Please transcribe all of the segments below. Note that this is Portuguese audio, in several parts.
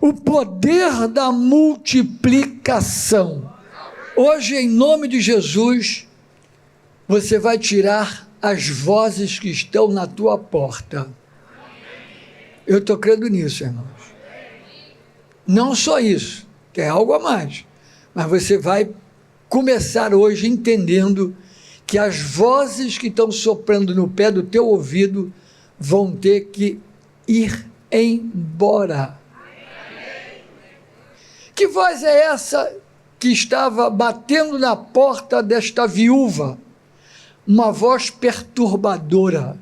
o poder da multiplicação. Hoje, em nome de Jesus, você vai tirar as vozes que estão na tua porta. Eu estou crendo nisso, irmãos. Não só isso, tem algo a mais, mas você vai começar hoje entendendo que as vozes que estão soprando no pé do teu ouvido vão ter que ir embora. Que voz é essa que estava batendo na porta desta viúva? Uma voz perturbadora,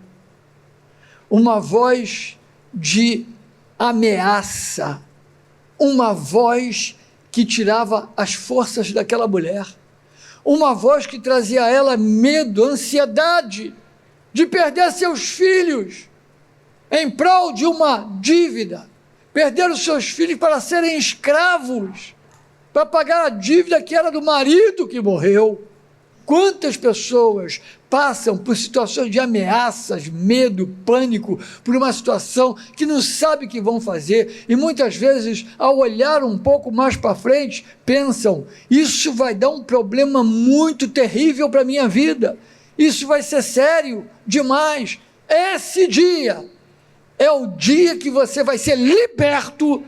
uma voz de ameaça, uma voz que tirava as forças daquela mulher, uma voz que trazia a ela medo, ansiedade de perder seus filhos em prol de uma dívida, perder os seus filhos para serem escravos, para pagar a dívida que era do marido que morreu. Quantas pessoas passam por situações de ameaças, medo, pânico, por uma situação que não sabe o que vão fazer, e muitas vezes, ao olhar um pouco mais para frente, pensam, isso vai dar um problema muito terrível para a minha vida, isso vai ser sério demais. Esse dia é o dia que você vai ser liberto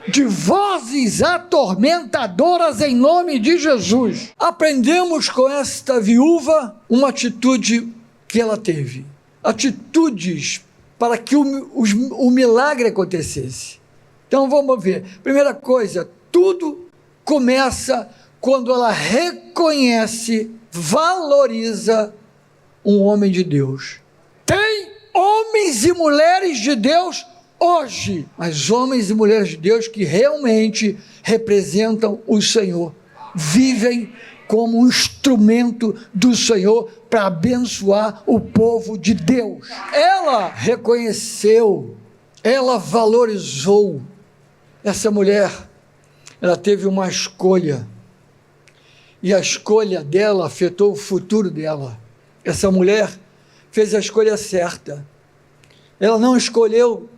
de vozes atormentadoras em nome de Jesus. Aprendemos com esta viúva uma atitude que ela teve, atitudes para que o milagre acontecesse. Então vamos ver, primeira coisa, tudo começa quando ela reconhece, valoriza um homem de Deus. Tem homens e mulheres de Deus hoje, mas homens e mulheres de Deus que realmente representam o Senhor, vivem como um instrumento do Senhor para abençoar o povo de Deus. Ela reconheceu, ela valorizou. Essa mulher, ela teve uma escolha, e a escolha dela afetou o futuro dela. Essa mulher fez a escolha certa. Ela não escolheu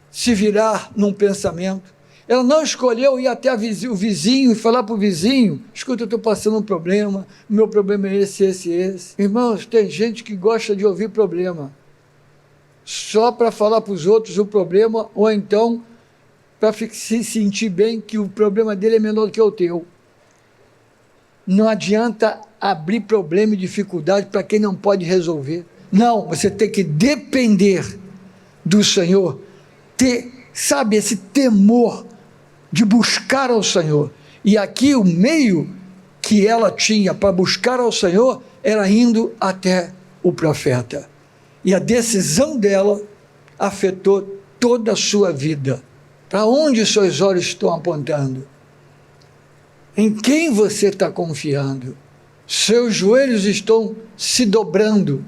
se virar num pensamento, ela não escolheu ir até o vizinho e falar para o vizinho, escuta, eu estou passando um problema, o meu problema é esse. Irmãos, tem gente que gosta de ouvir problema, só para falar para os outros o problema, ou então para se sentir bem que o problema dele é menor do que o teu. Não adianta abrir problema e dificuldade para quem não pode resolver. Não, você tem que depender do Senhor, ter, sabe, esse temor de buscar ao Senhor. E aqui o meio que ela tinha para buscar ao Senhor era indo até o profeta. E a decisão dela afetou toda a sua vida. Para onde seus olhos estão apontando? Em quem você está confiando? Seus joelhos estão se dobrando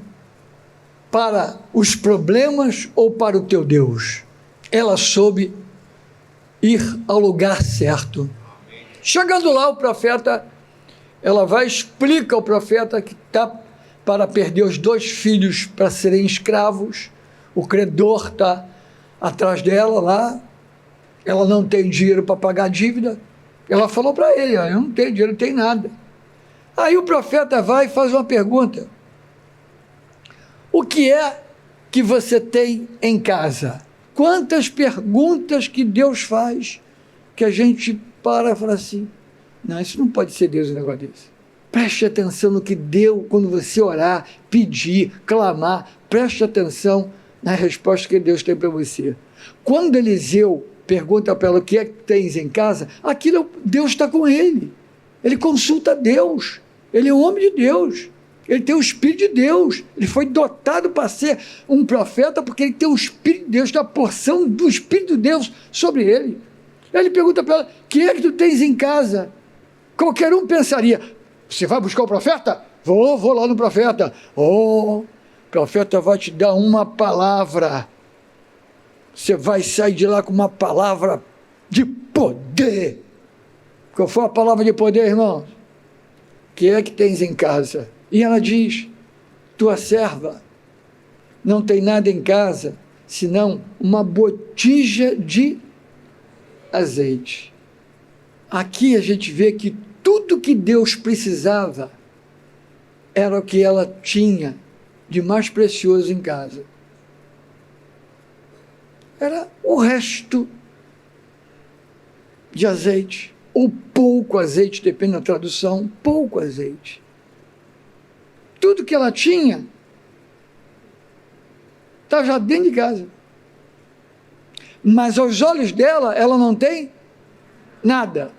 para os problemas ou para o teu Deus? Ela soube ir ao lugar certo. Chegando lá, o profeta, ela vai e explica ao profeta que está para perder os 2 filhos para serem escravos, o credor está atrás dela lá, ela não tem dinheiro para pagar a dívida. Ela falou para ele, eu não tenho dinheiro, não tenho nada. Aí o profeta vai e faz uma pergunta: o que é que você tem em casa? Quantas perguntas que Deus faz, que a gente para e fala assim, não, isso não pode ser Deus um negócio desse. Preste atenção no que Deus, quando você orar, pedir, clamar, preste atenção na resposta que Deus tem para você. Quando Eliseu pergunta para ela o que é que tens em casa, aquilo Deus está com ele. Ele consulta Deus, ele é um homem de Deus. Ele tem o Espírito de Deus, ele foi dotado para ser um profeta, porque ele tem o Espírito de Deus, tem a porção do Espírito de Deus sobre ele. Ele pergunta para ela, o que é que tu tens em casa? Qualquer um pensaria, você vai buscar o profeta? Vou lá no profeta. O profeta vai te dar uma palavra, você vai sair de lá com uma palavra de poder. Qual foi a palavra de poder, irmãos? O que é que tens em casa? E ela diz, tua serva não tem nada em casa, senão uma botija de azeite. Aqui a gente vê que tudo que Deus precisava era o que ela tinha de mais precioso em casa. Era o resto de azeite, ou pouco azeite, depende da tradução, pouco azeite. Tudo que ela tinha está já dentro de casa. Mas aos olhos dela, ela não tem nada.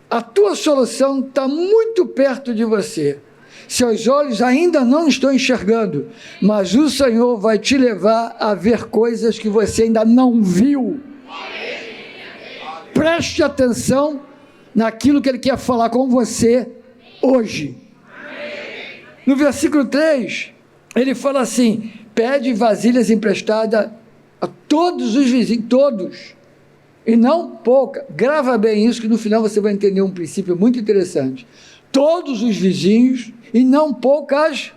A tua solução está muito perto de você. Seus olhos ainda não estão enxergando, mas o Senhor vai te levar a ver coisas que você ainda não viu. Preste atenção naquilo que Ele quer falar com você hoje. No versículo 3, ele fala assim: pede vasilhas emprestadas a todos os vizinhos, todos, e não pouca. Grava bem isso, que no final você vai entender um princípio muito interessante. Todos os vizinhos e não poucas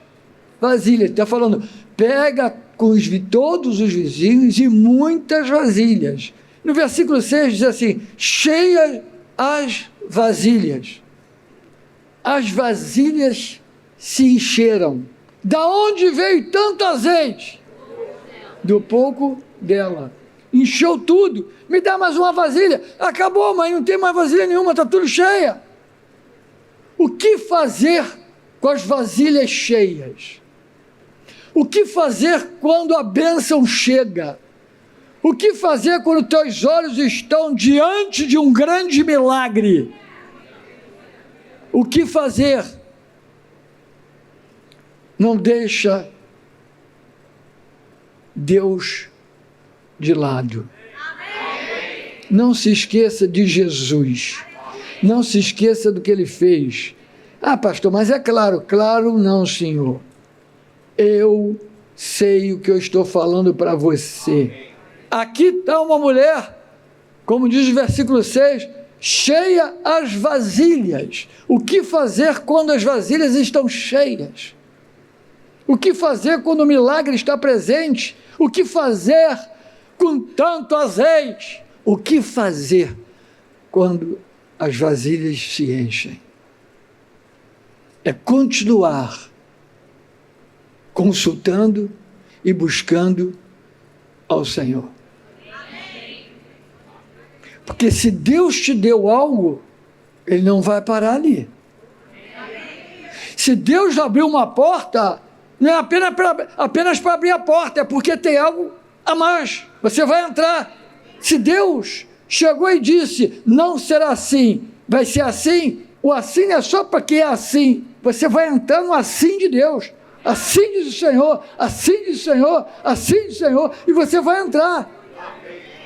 vasilhas. Está falando, pega com todos os vizinhos e muitas vasilhas. No versículo 6 diz assim: cheias as vasilhas. As vasilhas se encheram. Da onde veio tanto azeite? Do pouco dela. Encheu tudo. Me dá mais uma vasilha. Acabou, mãe, não tem mais vasilha nenhuma, está tudo cheia. O que fazer com as vasilhas cheias? O que fazer quando a bênção chega? O que fazer quando teus olhos estão diante de um grande milagre? O que fazer? Não deixa Deus de lado. Não se esqueça de Jesus. Não se esqueça do que Ele fez. Ah, pastor, mas é claro. Claro não, Senhor. Eu sei o que eu estou falando para você. Aqui está uma mulher, como diz o versículo 6, cheia as vasilhas. O que fazer quando as vasilhas estão cheias? O que fazer quando o milagre está presente? O que fazer com tanto azeite? O que fazer quando as vasilhas se enchem? É continuar consultando e buscando ao Senhor. Porque se Deus te deu algo, Ele não vai parar ali. Se Deus abriu uma porta, não é apenas para abrir a porta, é porque tem algo a mais. Você vai entrar. Se Deus chegou e disse, não será assim, vai ser assim, o assim é só para quem é assim. Você vai entrar no assim de Deus. Assim diz o Senhor, assim diz o Senhor, assim diz o Senhor, e você vai entrar.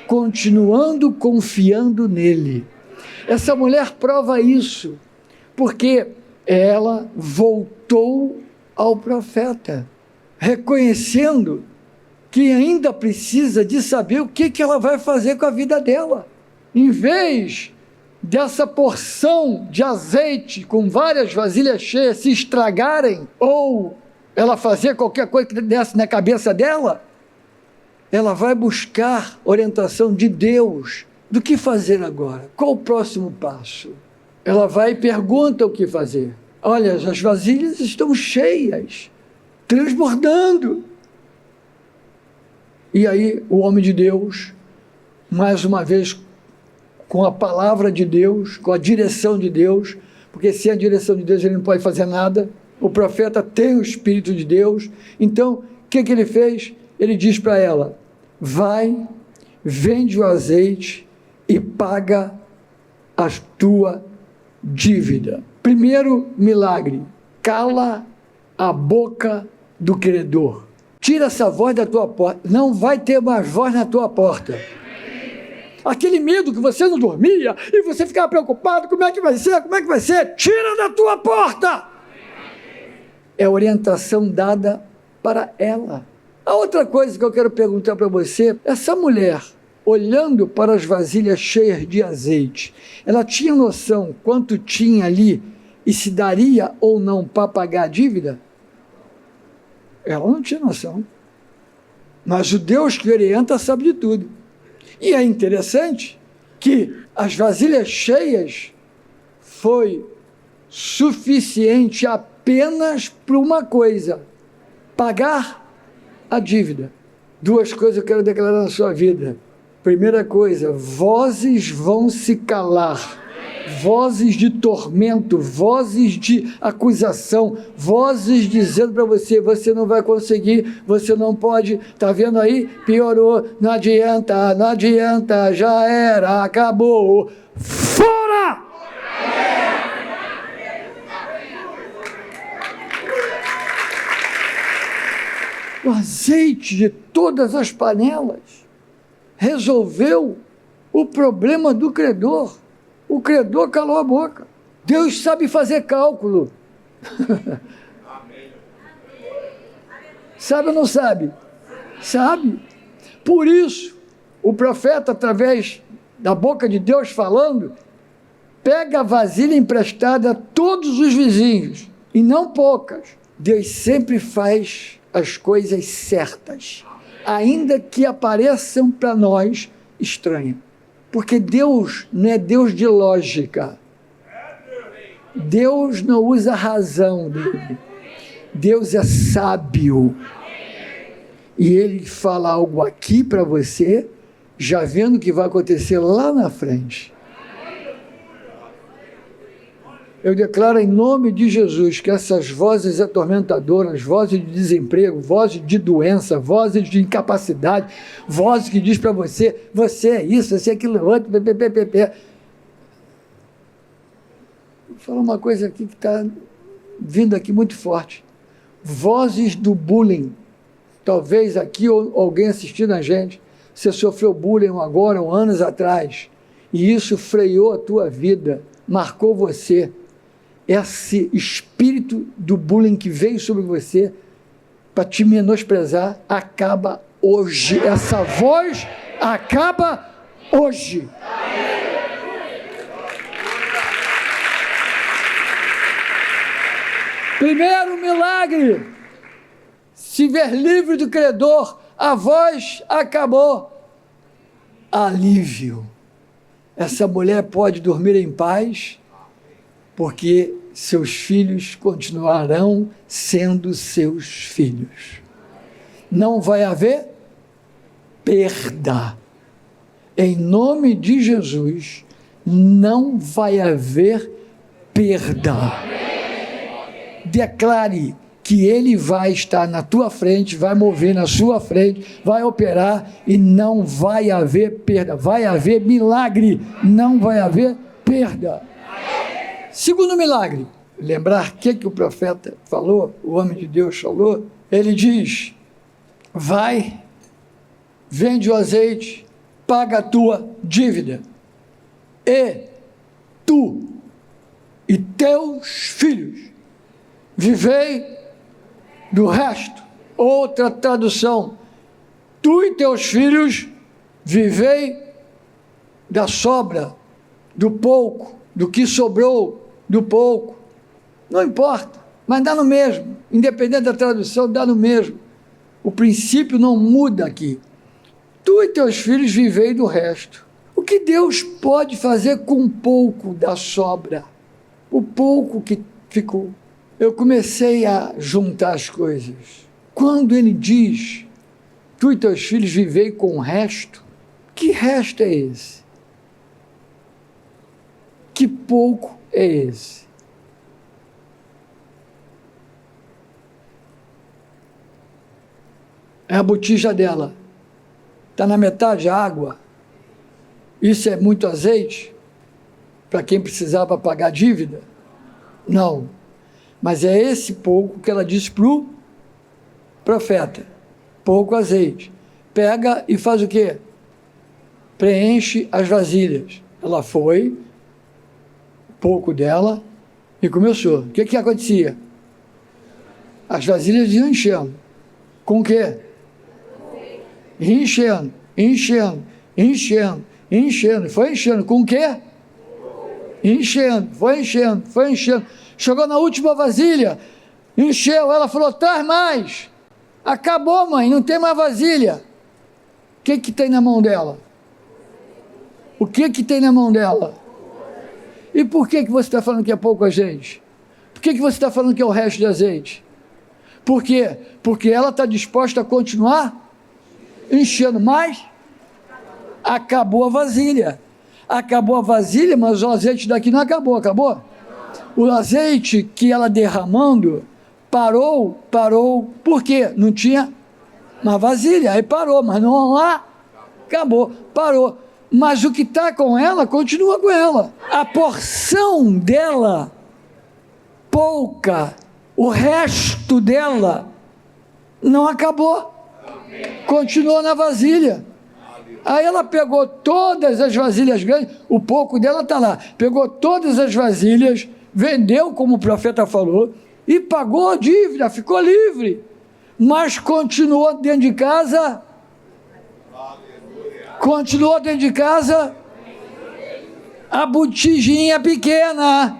Continuando confiando nele. Essa mulher prova isso, porque ela voltou ao profeta, reconhecendo que ainda precisa de saber o que ela vai fazer com a vida dela. Em vez dessa porção de azeite com várias vasilhas cheias se estragarem, ou ela fazer qualquer coisa que desse na cabeça dela, ela vai buscar orientação de Deus. Do que fazer agora? Qual o próximo passo? Ela vai e pergunta o que fazer. Olha, as vasilhas estão cheias, transbordando. E aí o homem de Deus, mais uma vez, com a palavra de Deus, com a direção de Deus, porque sem a direção de Deus ele não pode fazer nada. O profeta tem o Espírito de Deus. Então, o que ele fez? Ele diz para ela, vai, vende o azeite e paga a tua dívida. Primeiro milagre, cala a boca do credor. Tira essa voz da tua porta, não vai ter mais voz na tua porta. Aquele medo que você não dormia e você ficava preocupado, como é que vai ser, tira da tua porta. É orientação dada para ela. A outra coisa que eu quero perguntar para você, essa mulher, olhando para as vasilhas cheias de azeite, ela tinha noção quanto tinha ali e se daria ou não para pagar a dívida? Ela não tinha noção. Mas o Deus que orienta sabe de tudo. E é interessante que as vasilhas cheias foi suficiente apenas para uma coisa: pagar a dívida. Duas coisas eu quero declarar na sua vida. Primeira coisa, vozes vão se calar. Vozes de tormento, vozes de acusação, vozes dizendo para você: você não vai conseguir, você não pode, está vendo aí? Piorou, não adianta, não adianta, já era, acabou. Fora! O azeite de todas as panelas resolveu o problema do credor. O credor calou a boca. Deus sabe fazer cálculo. Sabe ou não sabe? Sabe. Por isso, o profeta, através da boca de Deus falando, pega a vasilha emprestada a todos os vizinhos, e não poucas. Deus sempre faz as coisas certas, ainda que apareçam para nós estranhas. Porque Deus não é Deus de lógica. Deus não usa a razão dele. Deus é sábio. E ele fala algo aqui para você, já vendo o que vai acontecer lá na frente. Eu declaro em nome de Jesus que essas vozes atormentadoras, vozes de desemprego, vozes de doença, vozes de incapacidade, vozes que diz para você: você é isso, você é aquilo outro, Vou falar uma coisa aqui que está vindo aqui muito forte. Vozes do bullying. Talvez aqui ou alguém assistindo a gente, você sofreu bullying agora ou anos atrás, e isso freou a tua vida, marcou você. Esse espírito do bullying que veio sobre você para te menosprezar, acaba hoje. Essa voz acaba hoje. Primeiro milagre: se ver livre do credor, a voz acabou. Alívio. Essa mulher pode dormir em paz, porque seus filhos continuarão sendo seus filhos. Não vai haver perda. Em nome de Jesus, não vai haver perda. Declare que ele vai estar na tua frente, vai mover na sua frente, vai operar e não vai haver perda. Vai haver milagre, não vai haver perda. Segundo milagre, lembrar o que o profeta falou, o homem de Deus falou, ele diz: vai, vende o azeite, paga a tua dívida, e tu e teus filhos vivei do resto. Outra tradução: tu e teus filhos vivei da sobra, do pouco, do que sobrou, do pouco, não importa, mas dá no mesmo, independente da tradução, dá no mesmo. O princípio não muda aqui. Tu e teus filhos vivei do resto. O que Deus pode fazer com um pouco da sobra? O pouco que ficou. Eu comecei a juntar as coisas. Quando ele diz, tu e teus filhos vivei com o resto, que resto é esse? Que pouco é esse? É a botija dela. Está na metade a água. Isso é muito azeite? Para quem precisava pagar dívida? Não. Mas é esse pouco que ela disse para o profeta. Pouco azeite. Pega e faz o quê? Preenche as vasilhas. Ela foi, pouco dela, e começou. O que acontecia? As vasilhas iam enchendo. Com o quê? Enchendo, enchendo, enchendo, enchendo. Foi enchendo. Com o quê? Enchendo, foi enchendo, foi enchendo. Chegou na última vasilha, encheu. Ela falou: traz mais. Acabou, mãe, não tem mais vasilha. O que tem na mão dela? O que tem na mão dela? E por que você está falando que é pouco azeite? Por que você está falando que é o resto de azeite? Por quê? Porque ela está disposta a continuar enchendo, mas acabou a vasilha. Acabou a vasilha, mas o azeite daqui não acabou, acabou? O azeite que ela derramando parou, por quê? Não tinha uma vasilha, aí parou, mas não lá, acabou, parou. Mas o que está com ela, continua com ela. A porção dela, pouca, o resto dela, não acabou. Continuou na vasilha. Aí ela pegou todas as vasilhas grandes, o pouco dela está lá, pegou todas as vasilhas, vendeu, como o profeta falou, e pagou a dívida, ficou livre. Mas continuou dentro de casa, a botijinha pequena,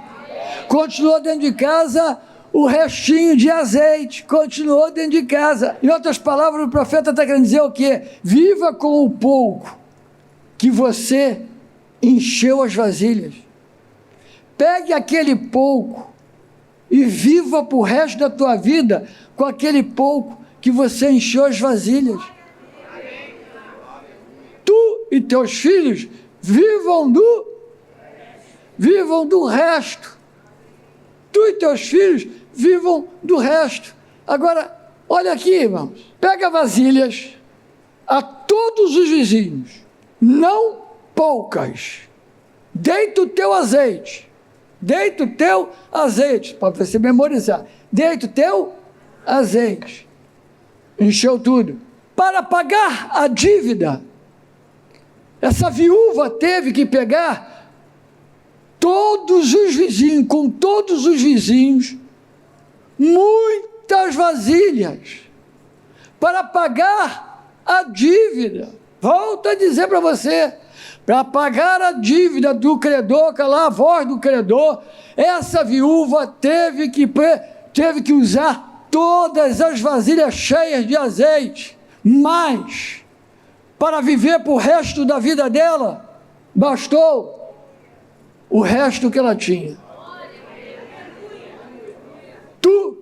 continuou dentro de casa, o restinho de azeite, continuou dentro de casa. Em outras palavras, o profeta está querendo dizer o quê? Viva com o pouco que você encheu as vasilhas. Pegue aquele pouco e viva para o resto da tua vida com aquele pouco que você encheu as vasilhas. Tu e teus filhos vivam do resto. Tu e teus filhos vivam do resto. Agora, olha aqui, irmãos. Pega vasilhas a todos os vizinhos, não poucas. Deita o teu azeite. Para você memorizar. Deita o teu azeite. Encheu tudo. Para pagar a dívida, essa viúva teve que pegar com todos os vizinhos, muitas vasilhas, para pagar a dívida. Volto a dizer para você, para pagar a dívida do credor, calar a voz do credor, essa viúva teve que usar todas as vasilhas cheias de azeite, mas para viver para o resto da vida dela, bastou o resto que ela tinha. Tu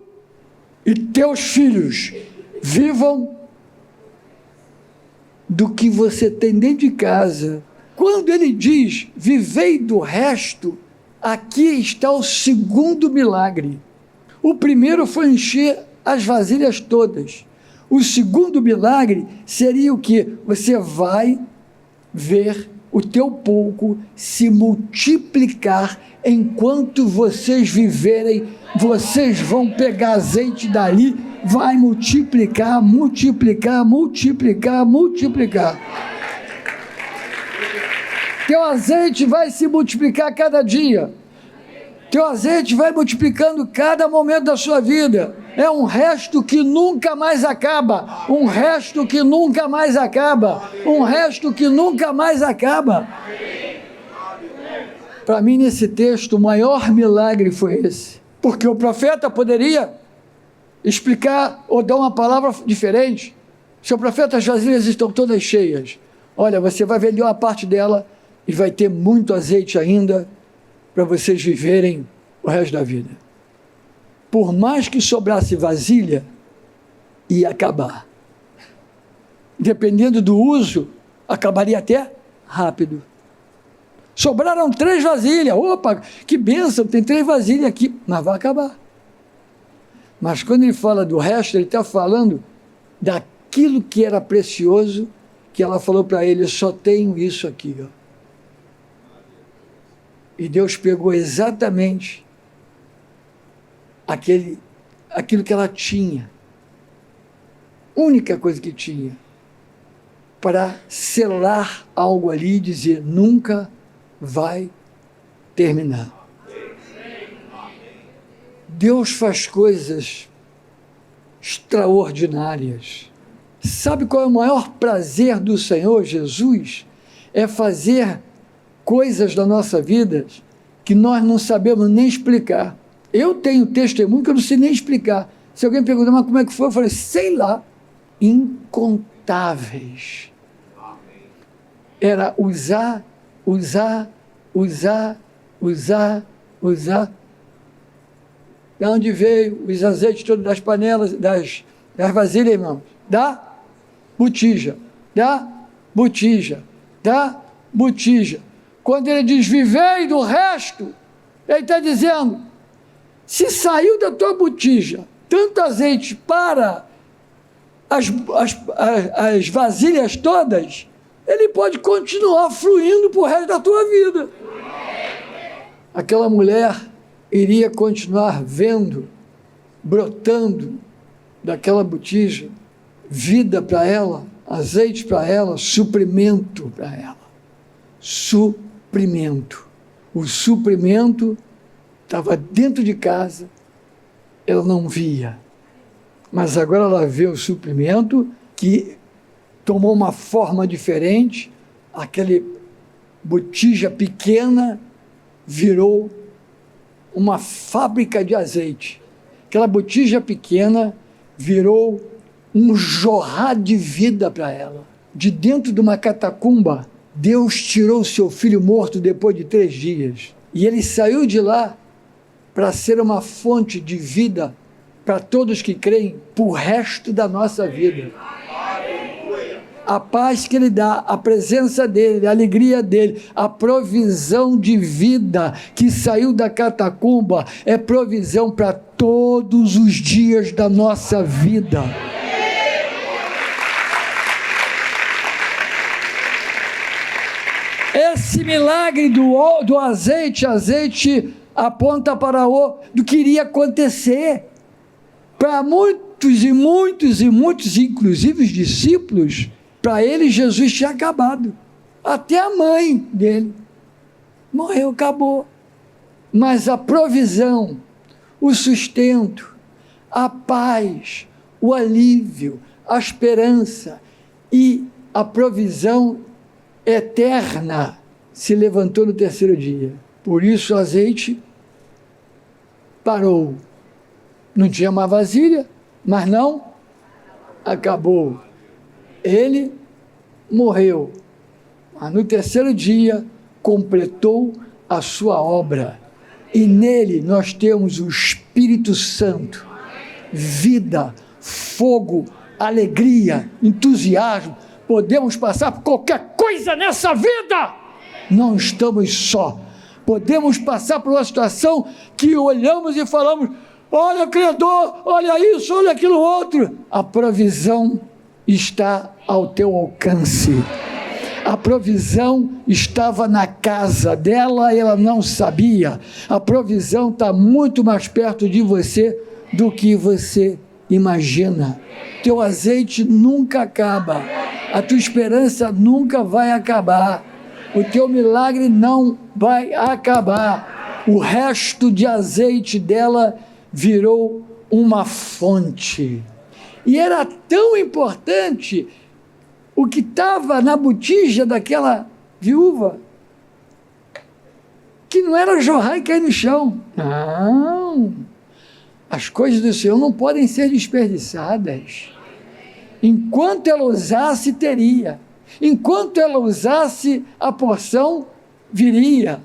e teus filhos vivam do que você tem dentro de casa. Quando ele diz, vivei do resto, aqui está o segundo milagre. O primeiro foi encher as vasilhas todas. O segundo milagre seria o que? Você vai ver o teu pouco se multiplicar enquanto vocês viverem. Vocês vão pegar azeite dali, vai multiplicar. Teu azeite vai se multiplicar cada dia. Teu azeite vai multiplicando cada momento da sua vida. É um resto que nunca mais acaba. Para mim, nesse texto, o maior milagre foi esse. Porque o profeta poderia explicar ou dar uma palavra diferente. Seu profeta, as vasilhas estão todas cheias. Olha, você vai vender uma parte dela e vai ter muito azeite ainda para vocês viverem o resto da vida. Por mais que sobrasse vasilha, ia acabar. Dependendo do uso, acabaria até rápido. Sobraram 3 vasilhas. Opa, que bênção, tem 3 vasilhas aqui. Mas vai acabar. Mas quando ele fala do resto, ele está falando daquilo que era precioso, que ela falou para ele, eu só tenho isso aqui. Ó. E Deus pegou exatamente aquilo que ela tinha, única coisa que tinha, para selar algo ali e dizer, nunca vai terminar. Deus faz coisas extraordinárias. Sabe qual é o maior prazer do Senhor Jesus? É fazer coisas da nossa vida que nós não sabemos nem explicar. Eu tenho testemunho que eu não sei nem explicar. Se alguém perguntar, mas como é que foi? Eu falei, sei lá. Incontáveis. Era usar usar. De onde veio os azeites todos das panelas, das vasilhas, irmãos? Da botija. Quando ele diz, vivei do resto, ele está dizendo, se saiu da tua botija tanto azeite para as vasilhas todas, ele pode continuar fluindo para o resto da tua vida. Aquela mulher iria continuar vendo, brotando daquela botija, vida para ela, azeite para ela, suprimento para ela. Suprimento. O suprimento estava dentro de casa, ela não via. Mas agora ela vê o suprimento que tomou uma forma diferente, aquele botija pequena virou uma fábrica de azeite. Aquela botija pequena virou um jorrar de vida para ela. De dentro de uma catacumba, Deus tirou seu filho morto depois de 3 dias. E ele saiu de lá para ser uma fonte de vida para todos que creem para o resto da nossa vida. A paz que ele dá, a presença dele, a alegria dele, a provisão de vida que saiu da catacumba é provisão para todos os dias da nossa vida. Esse milagre do azeite aponta para do que iria acontecer. Para muitos, inclusive os discípulos, para eles Jesus tinha acabado. Até a mãe dele morreu, acabou. Mas a provisão, o sustento, a paz, o alívio, a esperança e a provisão eterna se levantou no 3º dia. Por isso o azeite parou. Não tinha mais vasilha, mas não acabou. Ele morreu, mas no 3º dia completou a sua obra. E nele nós temos o Espírito Santo, vida, fogo, alegria, entusiasmo. Podemos passar por qualquer coisa nessa vida. Não estamos só. Podemos passar por uma situação que olhamos e falamos, olha, Criador, olha isso, olha aquilo outro. A provisão está ao teu alcance. A provisão estava na casa dela e ela não sabia. A provisão está muito mais perto de você do que você imagina. Teu azeite nunca acaba. A tua esperança nunca vai acabar. O teu milagre não vai acabar. O resto de azeite dela virou uma fonte. E era tão importante o que estava na botija daquela viúva, que não era jorrar e cair no chão. Não. As coisas do Senhor não podem ser desperdiçadas. Enquanto ela usasse, teria. Enquanto ela usasse, a porção viria.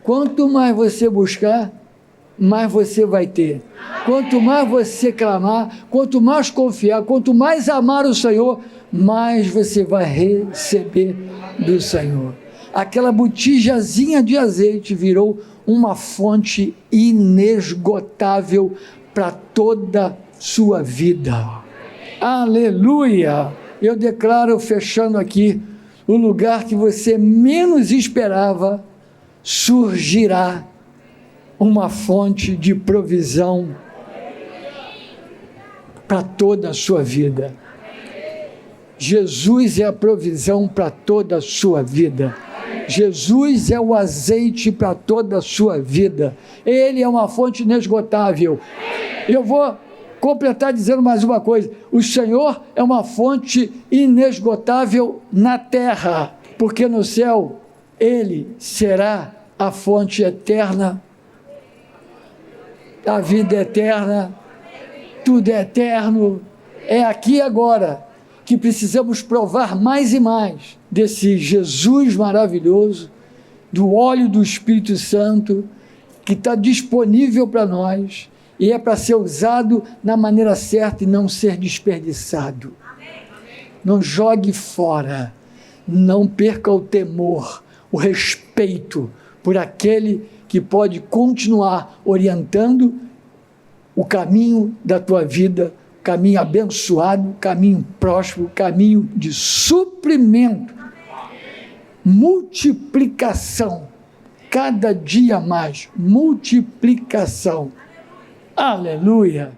Quanto mais você buscar, mais você vai ter. Quanto mais você clamar, quanto mais confiar, quanto mais amar o Senhor, mais você vai receber do Senhor. Aquela botijazinha de azeite virou uma fonte inesgotável para toda a sua vida. Aleluia! Eu declaro, fechando aqui, o lugar que você menos esperava, surgirá uma fonte de provisão para toda a sua vida. Jesus é a provisão para toda a sua vida. Jesus é o azeite para toda a sua vida. Ele é uma fonte inesgotável. Eu vou completar dizendo mais uma coisa. O Senhor é uma fonte inesgotável na terra, porque no céu Ele será a fonte eterna, a vida eterna, tudo é eterno, é aqui e agora. que precisamos provar mais e mais desse Jesus maravilhoso, do óleo do Espírito Santo, que está disponível para nós e é para ser usado na maneira certa e não ser desperdiçado. Não jogue fora, não perca o temor, o respeito por aquele que pode continuar orientando o caminho da tua vida, caminho abençoado, caminho próspero, caminho de suprimento, multiplicação, cada dia mais, multiplicação. Aleluia!